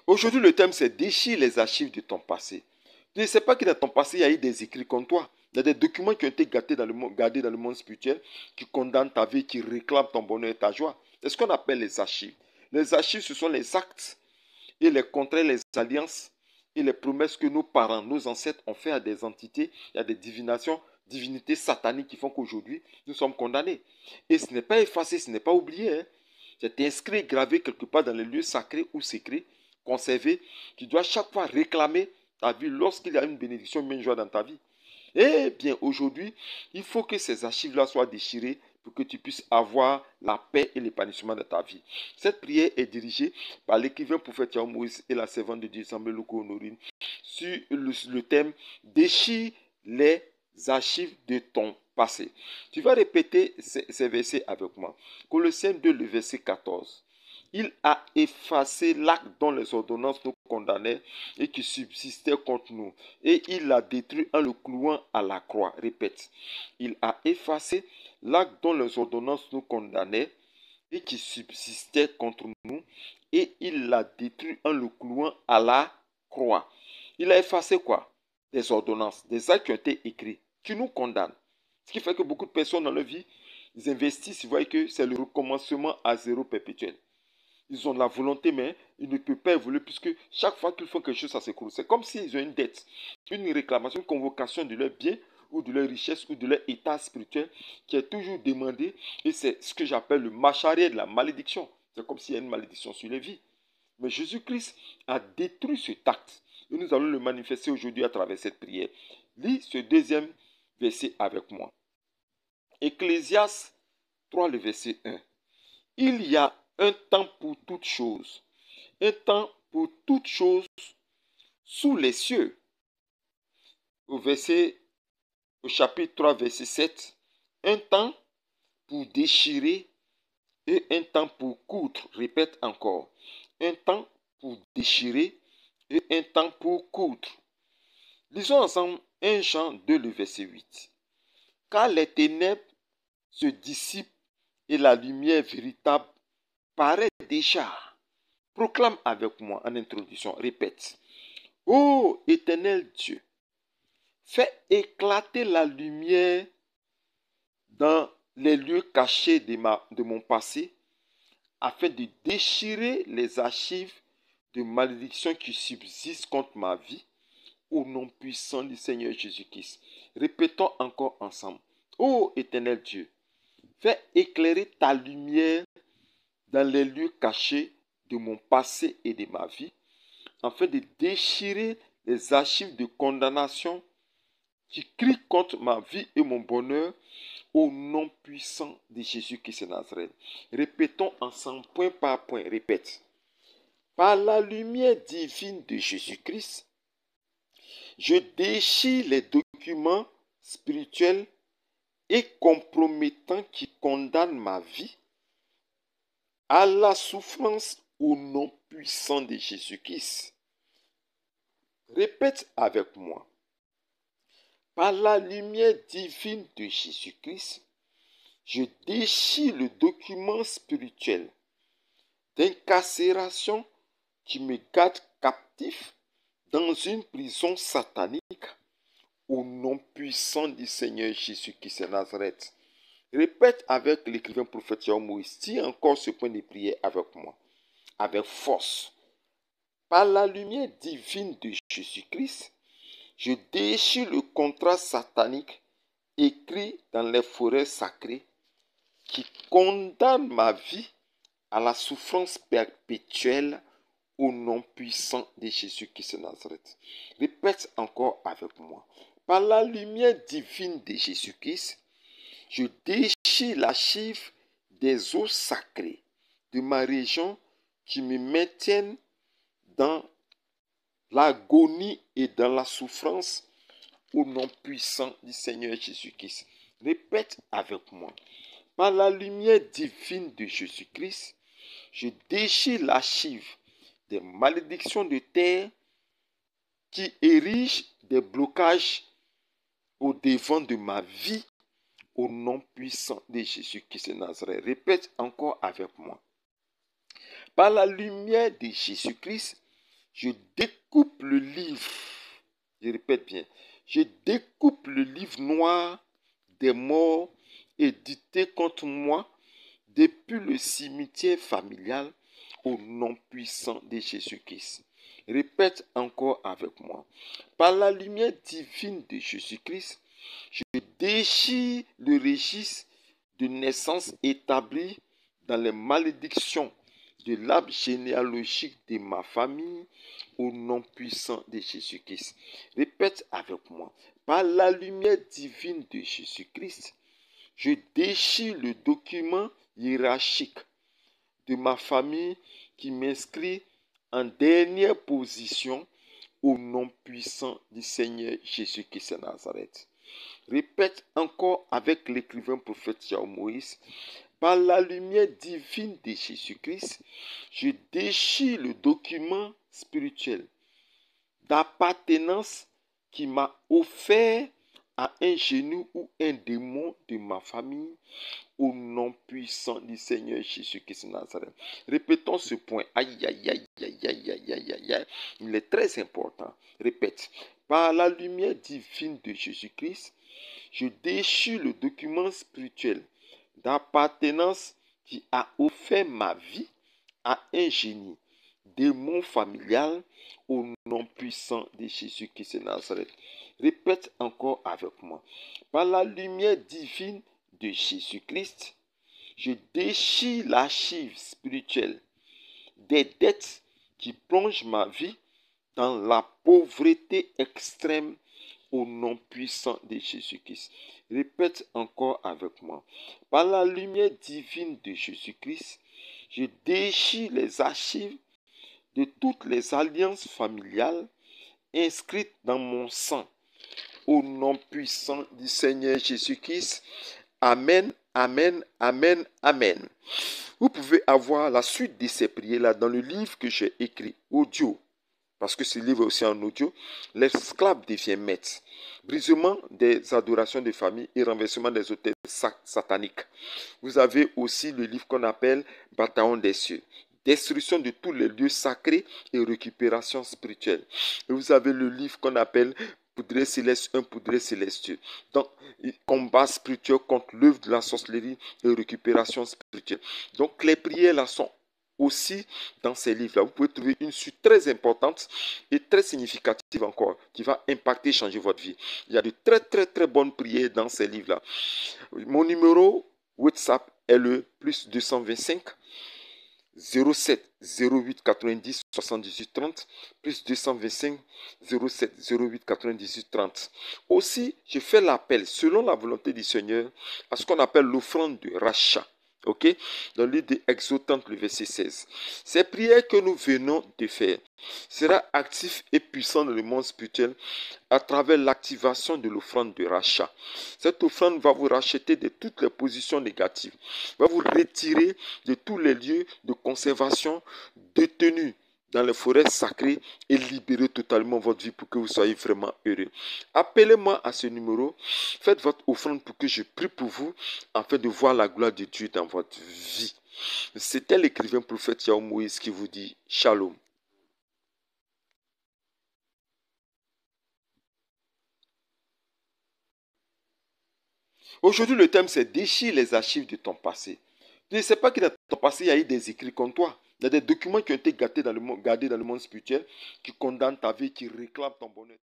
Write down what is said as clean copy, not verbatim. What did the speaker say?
Aujourd'hui, le thème, c'est déchire les archives de ton passé. Tu ne sais pas que dans ton passé, il y a eu des écrits comme toi. Il y a des documents qui ont été gardés dans le monde spirituel, qui condamnent ta vie, qui réclament ton bonheur et ta joie. C'est ce qu'on appelle les archives. Les archives, ce sont les actes et les contrats, les alliances et les promesses que nos parents, nos ancêtres ont fait à des entités, à des divinités sataniques qui font qu'aujourd'hui, nous sommes condamnés. Et ce n'est pas effacé, ce n'est pas oublié. C'est inscrit, gravé quelque part dans les lieux sacrés ou secrets, conservé. Tu dois chaque fois réclamer ta vie lorsqu'il y a une bénédiction, une joie dans ta vie. Eh bien, aujourd'hui, il faut que ces archives-là soient déchirées pour que tu puisses avoir la paix et l'épanouissement de ta vie. Cette prière est dirigée par l'écrivain prophète Yahweh Moïse et la servante de Dieu, Samuel Loko Honorine, sur le thème « Déchire les archives de ton passé ». Tu vas répéter ces versets avec moi. Colossiens 2, le verset 14. Il a effacé l'acte dont les ordonnances nous condamnaient et qui subsistait contre nous. Et il l'a détruit en le clouant à la croix. Répète. Il a effacé l'acte dont les ordonnances nous condamnaient et qui subsistait contre nous. Et il l'a détruit en le clouant à la croix. Il a effacé quoi? Des ordonnances, des actes qui ont été écrits, qui nous condamnent. Ce qui fait que beaucoup de personnes dans leur vie, ils investissent, ils voient que c'est le recommencement à zéro perpétuel. Ils ont la volonté, mais ils ne peuvent pas évoluer puisque chaque fois qu'ils font quelque chose, ça s'écroule. C'est comme s'ils ont une dette, une réclamation, une convocation de leur bien ou de leur richesse ou de leur état spirituel qui est toujours demandé. Et c'est ce que j'appelle le marche arrière de la malédiction. C'est comme s'il y a une malédiction sur les vies. Mais Jésus-Christ a détruit cet acte. Et nous allons le manifester aujourd'hui à travers cette prière. Lis ce deuxième verset avec moi. Ecclésiaste 3, le verset 1. Il y a un temps pour toutes choses, un temps pour toutes choses sous les cieux. Au chapitre 3, verset 7, un temps pour déchirer et un temps pour coudre. Répète encore, un temps pour déchirer et un temps pour coudre. Lisons ensemble 1 Jean 2, le verset 8. Car les ténèbres se dissipent et la lumière véritable paraît déjà. Proclame avec moi en introduction, répète. Ô éternel Dieu, fais éclater la lumière dans les lieux cachés de mon passé afin de déchirer les archives de malédiction qui subsistent contre ma vie au nom puissant du Seigneur Jésus-Christ. Répétons encore ensemble. Ô éternel Dieu, fais éclairer ta lumière dans les lieux cachés de mon passé et de ma vie, afin de déchirer les archives de condamnation qui crient contre ma vie et mon bonheur au nom puissant de Jésus-Christ de Nazareth. Répétons ensemble, point par point, répète. Par la lumière divine de Jésus-Christ, je déchire les documents spirituels et compromettants qui condamnent ma vie à la souffrance au nom puissant de Jésus-Christ. Répète avec moi. Par la lumière divine de Jésus-Christ, je déchire le document spirituel d'incarcération qui me garde captif dans une prison satanique au nom puissant du Seigneur Jésus-Christ de Nazareth. Répète avec l'écrivain prophète Yahweh Moïse. Dis encore ce point de prière avec moi, avec force. Par la lumière divine de Jésus-Christ, je déchire le contrat satanique écrit dans les forêts sacrées qui condamne ma vie à la souffrance perpétuelle au nom puissant de Jésus-Christ de Nazareth. Répète encore avec moi. Par la lumière divine de Jésus-Christ, je déchire l'archive des eaux sacrées de ma région qui me maintiennent dans l'agonie et dans la souffrance au nom puissant du Seigneur Jésus-Christ. Répète avec moi. Par la lumière divine de Jésus-Christ, je déchire l'archive des malédictions de terre qui érigent des blocages au devant de ma vie au nom puissant de Jésus-Christ de Nazareth. Répète encore avec moi. Par la lumière de Jésus-Christ, Je découpe le livre. Je répète bien. Je découpe le livre noir des morts édité contre moi depuis le cimetière familial au nom puissant de Jésus-Christ. Répète encore avec moi. Par la lumière divine de Jésus-Christ, je déchire le registre de naissance établi dans les malédictions de l'arbre généalogique de ma famille au nom puissant de Jésus-Christ. Répète avec moi. Par la lumière divine de Jésus-Christ, je déchire le document hiérarchique de ma famille qui m'inscrit en dernière position au nom puissant du Seigneur Jésus-Christ de Nazareth. Répète encore avec l'écrivain prophète Moïse. Par la lumière divine de Jésus-Christ, je déchire le document spirituel d'appartenance qui m'a offert à un genou ou un démon de ma famille au nom puissant du Seigneur Jésus-Christ de Nazareth. Répétons ce point. Aïe, aïe, aïe, aïe, aïe, aïe, aïe, aïe, aïe. Il est très important. Répète. Par la lumière divine de Jésus-Christ, je déchire le document spirituel d'appartenance qui a offert ma vie à un génie, démon familial, au nom puissant de Jésus-Christ de Nazareth. Répète encore avec moi. Par la lumière divine de Jésus-Christ, je déchire l'archive spirituelle des dettes qui plongent ma vie dans la pauvreté extrême au nom puissant de Jésus-Christ. Répète encore avec moi. Par la lumière divine de Jésus-Christ, je déchire les archives de toutes les alliances familiales inscrites dans mon sang au nom puissant du Seigneur Jésus-Christ. Amen, amen, amen, amen. Vous pouvez avoir la suite de ces prières-là dans le livre que j'ai écrit, audio. Parce que ce livre est aussi en audio. L'esclave devient maître. Brisement des adorations de famille et renversement des autels sataniques. Vous avez aussi le livre qu'on appelle Bataillon des cieux. Destruction de tous les lieux sacrés et récupération spirituelle. Et vous avez le livre qu'on appelle Poudré céleste, un poudré célestieux. Donc, combat spirituel contre l'œuvre de la sorcellerie et récupération spirituelle. Donc, les prières là sont aussi dans ces livres-là. Vous pouvez trouver une suite très importante et très significative encore qui va impacter, changer votre vie. Il y a de très, très, très bonnes prières dans ces livres-là. Mon numéro WhatsApp est le plus 225 07 08 90 78 30 plus 225 07 08 98 30. Aussi, je fais l'appel selon la volonté du Seigneur à ce qu'on appelle l'offrande de rachat. Ok? Dans le livre d'Exode 30, le verset 16. Ces prières que nous venons de faire sera actif et puissant dans le monde spirituel à travers l'activation de l'offrande de rachat. Cette offrande va vous racheter de toutes les positions négatives, va vous retirer de tous les lieux de conservation détenus dans les forêts sacrées et libérer totalement votre vie pour que vous soyez vraiment heureux. Appelez-moi à ce numéro, faites votre offrande pour que je prie pour vous afin de voir la gloire de Dieu dans votre vie. C'était l'écrivain prophète Moïse qui vous dit Shalom. Aujourd'hui, le thème c'est déchire les archives de ton passé. Tu ne sais pas que dans ton passé, il y a eu des écrits comme toi. Il y a des documents qui ont été gardés dans le monde spirituel qui condamnent ta vie, qui réclament ton bonheur.